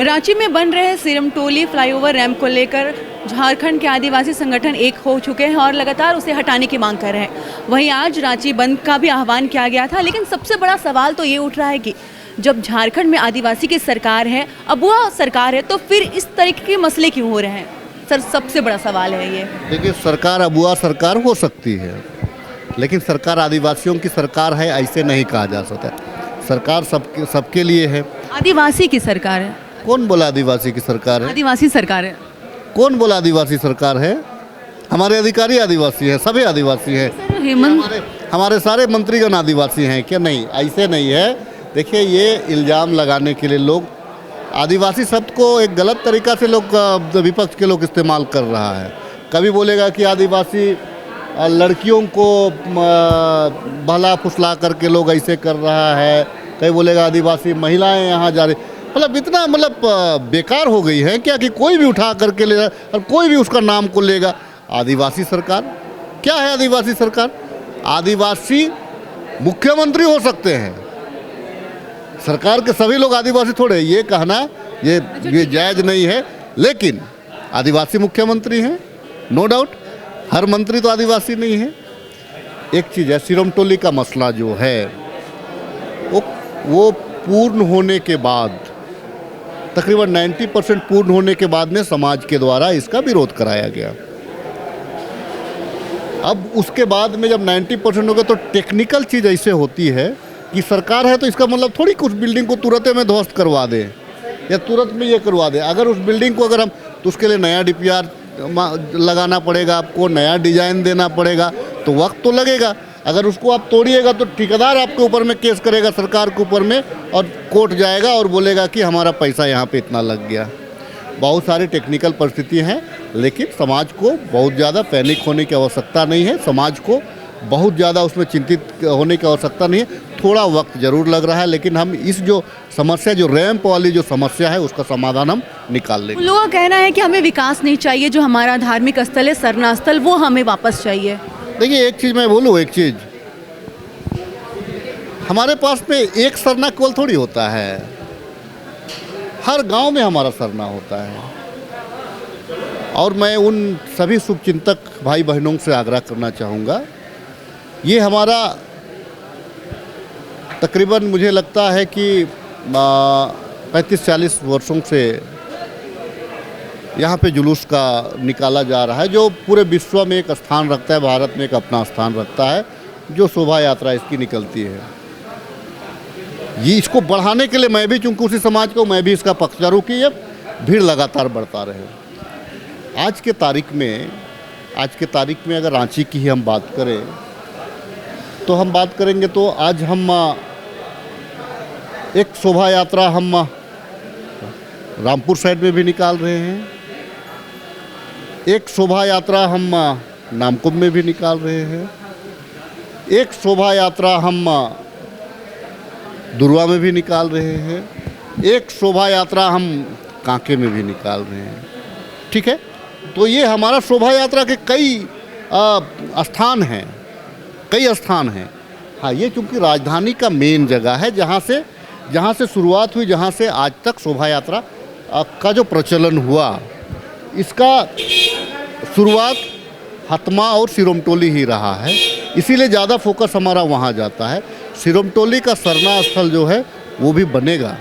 रांची में बन रहे सिरमटोली फ्लाईओवर रैंप को लेकर झारखंड के आदिवासी संगठन एक हो चुके हैं और लगातार उसे हटाने की मांग कर रहे हैं। वहीं आज रांची बंद का भी आह्वान किया गया था, लेकिन सबसे बड़ा सवाल तो ये उठ रहा है कि जब झारखंड में आदिवासी की सरकार है, अबुआ सरकार है, तो फिर इस तरीके के मसले क्यों हो रहे हैं? सर, सबसे बड़ा सवाल है ये। देखिए, सरकार अबुआ सरकार हो सकती है, लेकिन सरकार आदिवासियों की सरकार है ऐसे नहीं कहा जा सकता। सरकार सबके लिए है। आदिवासी की सरकार है। कौन बोला आदिवासी की सरकार है? आदिवासी सरकार है। कौन बोला आदिवासी सरकार है? हमारे अधिकारी आदिवासी हैं, सभी आदिवासी हैं। हमारे सारे मंत्रीगण आदिवासी हैं क्या? नहीं, ऐसे नहीं है। देखिए, ये इल्ज़ाम लगाने के लिए लोग आदिवासी शब्द को एक गलत तरीक़ा से लोग विपक्ष के लोग इस्तेमाल कर रहा है। कभी बोलेगा कि आदिवासी लड़कियों को भला फुसला करके लोग ऐसे कर रहा है, कहीं बोलेगा आदिवासी महिलाएं यहाँ जा रही। मतलब इतना बेकार हो गई है क्या कि कोई भी उठा करके ले और कोई भी उसका नाम को लेगा। आदिवासी सरकार क्या है? आदिवासी सरकार, आदिवासी मुख्यमंत्री हो सकते हैं, सरकार के सभी लोग आदिवासी थोड़े। ये कहना ये जायज़ नहीं है, लेकिन आदिवासी मुख्यमंत्री हैं, नो डाउट। हर मंत्री तो आदिवासी नहीं है। एक चीज़ है, सिरमटोली का मसला जो है वो पूर्ण होने के बाद, तकरीबन 90% पूर्ण होने के बाद में समाज के द्वारा इसका विरोध कराया गया। अब उसके बाद में जब 90% हो गया तो टेक्निकल चीज़ ऐसे होती है कि सरकार है तो इसका मतलब थोड़ी कुछ बिल्डिंग को तुरंत में ध्वस्त करवा दे या तुरंत में ये करवा दे। अगर उस बिल्डिंग को हम तो उसके लिए नया DPR लगाना पड़ेगा, आपको नया डिज़ाइन देना पड़ेगा, तो वक्त तो लगेगा। अगर उसको आप तोड़िएगा तो ठेकेदार आपके ऊपर में केस करेगा, सरकार के ऊपर में, और कोर्ट जाएगा और बोलेगा कि हमारा पैसा यहाँ पे इतना लग गया। बहुत सारी टेक्निकल परिस्थिति हैं, लेकिन समाज को बहुत ज़्यादा पैनिक होने की आवश्यकता नहीं है। समाज को बहुत ज़्यादा उसमें चिंतित होने की आवश्यकता नहीं है। थोड़ा वक्त ज़रूर लग रहा है, लेकिन हम इस जो समस्या, जो रैंप वाली जो समस्या है, उसका समाधान हम निकाल लेंगे। लोगों का कहना है कि हमें विकास नहीं चाहिए, जो हमारा धार्मिक स्थल है, सरना स्थल, वो हमें वापस चाहिए। देखिए, एक चीज़ मैं बोलूँ, एक चीज़, हमारे पास में एक सरना केवल थोड़ी होता है, हर गांव में हमारा सरना होता है। और मैं उन सभी शुभचिंतक भाई बहनों से आग्रह करना चाहूँगा, ये हमारा तकरीबन मुझे लगता है कि 35-40 वर्षों से यहाँ पे जुलूस का निकाला जा रहा है, जो पूरे विश्व में एक स्थान रखता है, भारत में एक अपना स्थान रखता है, जो शोभा यात्रा इसकी निकलती है। ये इसको बढ़ाने के लिए मैं भी, चूँकि उसी समाज को, मैं भी इसका पक्षधर हूँ कि ये भीड़ लगातार बढ़ता रहे। आज के तारीख में अगर रांची की ही हम बात करें तो हम बात करेंगे तो आज हम एक शोभा यात्रा हम रामपुर साइड में भी निकाल रहे हैं, एक शोभा यात्रा हम नामकुम में भी निकाल रहे हैं, एक शोभा यात्रा हम दुर्वा में भी निकाल रहे हैं, एक शोभा यात्रा हम कांके में भी निकाल रहे हैं। ठीक है, तो ये हमारा शोभा यात्रा के कई स्थान हैं, कई स्थान हैं। हाँ, ये चूँकि राजधानी का मेन जगह है, जहाँ से शुरुआत हुई, जहाँ से आज तक शोभा यात्रा का जो प्रचलन हुआ, इसका शुरुआत हतमा और सिरमटोली ही रहा है, इसीलिए ज़्यादा फोकस हमारा वहाँ जाता है। सिरमटोली का सरना स्थल जो है वो भी बनेगा,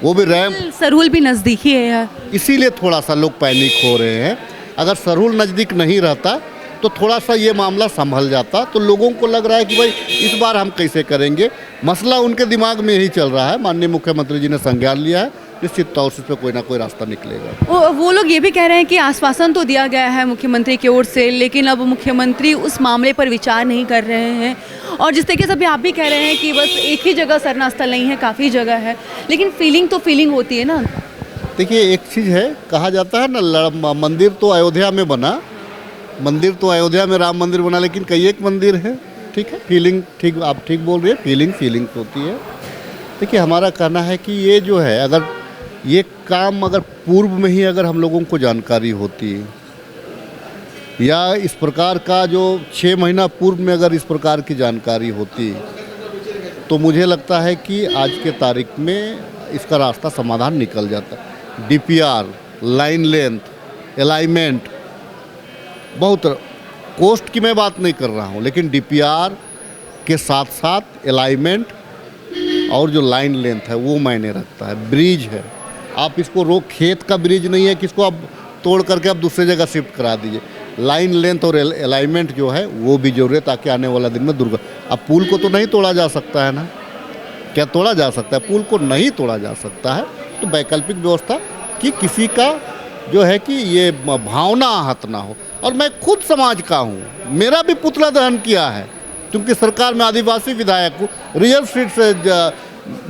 वो भी रैंप, सरहुल भी नज़दीक ही है यार, इसीलिए थोड़ा सा लोग पैनिक हो रहे हैं। अगर सरहुल नज़दीक नहीं रहता तो थोड़ा सा ये मामला संभल जाता, तो लोगों को लग रहा है कि भाई इस बार हम कैसे करेंगे। मसला उनके दिमाग में यही चल रहा है। माननीय मुख्यमंत्री जी ने संज्ञान लिया है, निश्चित तौर से इस पर कोई ना कोई रास्ता निकलेगा। वो लोग ये भी कह रहे हैं कि आश्वासन तो दिया गया है मुख्यमंत्री की ओर से, लेकिन अब मुख्यमंत्री उस मामले पर विचार नहीं कर रहे हैं। और जिस तरीके से अभी आप भी कह रहे हैं कि बस एक ही जगह सरना स्थल नहीं है, काफ़ी जगह है, लेकिन फीलिंग तो फीलिंग होती है ना। देखिए, एक चीज़ है, कहा जाता है ना, मंदिर तो अयोध्या में बना, मंदिर तो अयोध्या में राम मंदिर बना, लेकिन कई एक मंदिर है। ठीक है, फीलिंग, ठीक, आप ठीक बोल रहे हैं, फीलिंग होती है। देखिए, हमारा कहना है कि ये जो है, अगर ये काम अगर पूर्व में ही अगर हम लोगों को जानकारी होती, या इस प्रकार का जो 6 महीना पूर्व में अगर इस प्रकार की जानकारी होती, तो मुझे लगता है कि आज के तारीख में इसका रास्ता समाधान निकल जाता है। डीपीआर, लाइन लेंथ, अलाइनमेंट, बहुत कोस्ट की मैं बात नहीं कर रहा हूँ, लेकिन डीपीआर के साथ साथ अलाइनमेंट और जो लाइन लेंथ है वो मायने रखता है। ब्रिज है, आप इसको रोक, खेत का ब्रिज नहीं है कि इसको आप तोड़ करके आप दूसरी जगह शिफ्ट करा दीजिए। लाइन लेंथ और अलाइनमेंट जो है वो भी जरूरी है, ताकि आने वाला दिन में अब पुल को तो नहीं तोड़ा जा सकता है ना, क्या तोड़ा जा सकता है? पुल को नहीं तोड़ा जा सकता है, तो वैकल्पिक व्यवस्था कि किसी का जो है कि ये भावना आहत ना हो। और मैं खुद समाज का हूँ, मेरा भी पुतला दहन किया है, क्योंकि सरकार में आदिवासी विधायक हूँ, रियल स्ट्रीट से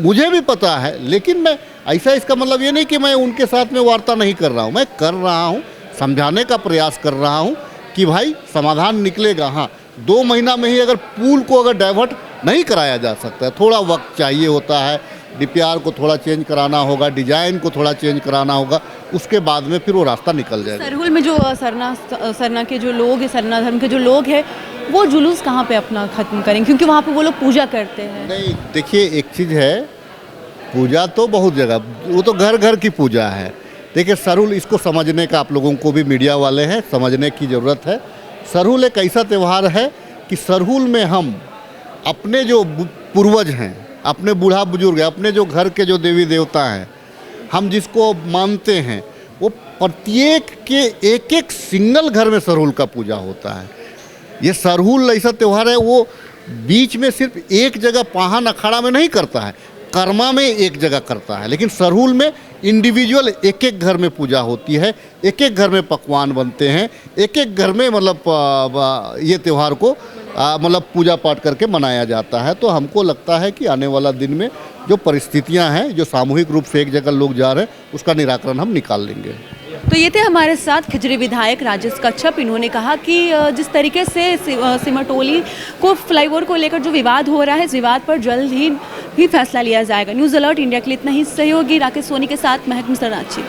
मुझे भी पता है। लेकिन मैं ऐसा, इसका मतलब ये नहीं कि मैं उनके साथ में वार्ता नहीं कर रहा हूँ, मैं कर रहा हूँ, समझाने का प्रयास कर रहा हूँ कि भाई समाधान निकलेगा। हाँ, 2 महीना में ही अगर पुल को अगर डाइवर्ट नहीं कराया जा सकता है, थोड़ा वक्त चाहिए होता है, डीपीआर को थोड़ा चेंज कराना होगा, डिजाइन को थोड़ा चेंज कराना होगा, उसके बाद में फिर वो रास्ता निकल जाएगा। सरहुल में जो सरना के जो लोग हैं, सरना धर्म के जो लोग हैं, वो जुलूस कहाँ पे अपना ख़त्म करेंगे, क्योंकि वहाँ पे वो लोग पूजा करते हैं। नहीं, देखिए एक चीज़ है, पूजा तो बहुत जगह, वो तो घर घर की पूजा है। देखिए सरहुल, इसको समझने का आप लोगों को भी, मीडिया वाले हैं, समझने की ज़रूरत है। सरहुल एक ऐसा त्यौहार है कि सरहुल में हम अपने जो पूर्वज हैं, अपने बूढ़ा बुजुर्ग हैं, अपने जो घर के जो देवी देवता हैं, हम जिसको मानते हैं, वो प्रत्येक के एक एक सिंगल घर में सरहुल का पूजा होता है। ये सरहुल ऐसा त्यौहार है, वो बीच में सिर्फ एक जगह पाहन अखाड़ा में नहीं करता है, कर्मा में एक जगह करता है, लेकिन सरहुल में इंडिविजुअल एक एक घर में पूजा होती है, एक एक घर में पकवान बनते हैं, एक एक घर में मतलब ये त्यौहार को मतलब पूजा पाठ करके मनाया जाता है। तो हमको लगता है कि आने वाला दिन में जो परिस्थितियां हैं, जो सामूहिक रूप से एक जगह लोग जा रहे हैं, उसका निराकरण हम निकाल लेंगे। तो ये थे हमारे साथ खिजरी विधायक राजेश कच्छप। इन्होंने कहा कि जिस तरीके से सिमटोली को फ्लाईओवर को लेकर जो विवाद हो रहा है, इस विवाद पर जल्द ही फैसला लिया जाएगा। न्यूज़ अलर्ट इंडिया के लिए इतना ही। सहयोगी राकेश सोनी के साथ महक मिश्रा, रांची।